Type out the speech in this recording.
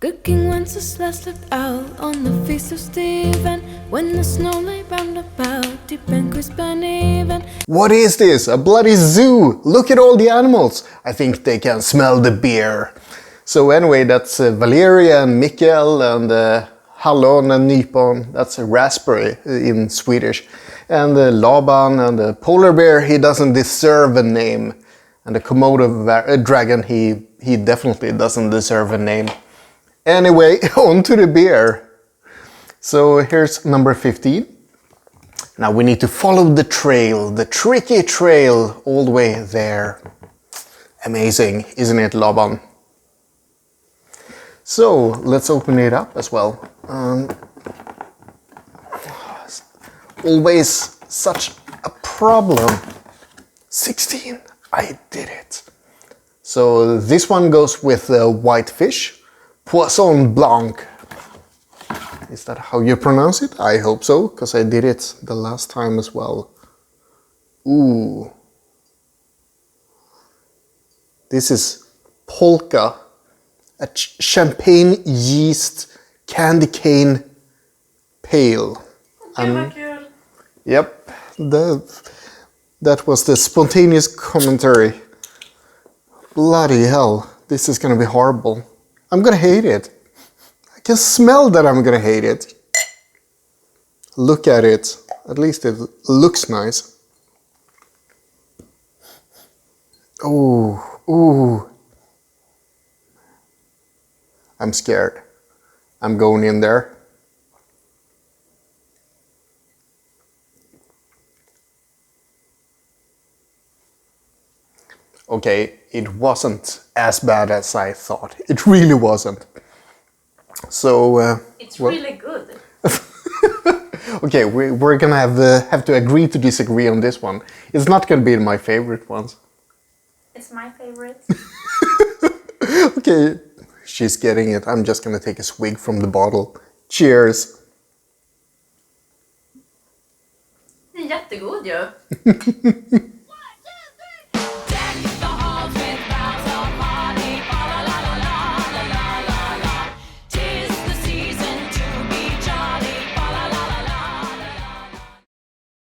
Good King Wenceslas looked out on the feast of Stephen, when the snow lay round about, deep and crisp and even. What is this? A bloody zoo! Look at all the animals! I think they can smell the beer. So anyway, that's Valeria and Mikael and Hallon and Nypon. That's a raspberry in Swedish. And Laban and the polar bear, he doesn't deserve a name. And the Komodo dragon, he definitely doesn't deserve a name. Anyway, on to the beer. So here's number 15. Now we need to follow the trail, the tricky trail, all the way there. Amazing, isn't it, Laban? So let's open it up as well. Always such a problem. 16, I did it. So this one goes with white fish. Poisson blanc. Is that how you pronounce it? I hope so, because I did it the last time as well. Ooh. This is Polka, a champagne yeast candy cane pale. Yep, that was the spontaneous commentary. Bloody hell, this is gonna be horrible. I'm gonna hate it. I can smell that I'm gonna hate it. Look at it. At least it looks nice. Ooh, ooh. I'm scared. I'm going in there. Okay, it wasn't as bad as I thought. It really wasn't. So it's really good. Okay, we're gonna have to agree to disagree on this one. It's not gonna be my favorite ones. It's my favorite. Okay, she's getting it. I'm just gonna take a swig from the bottle. Cheers! Det är jättegod ju.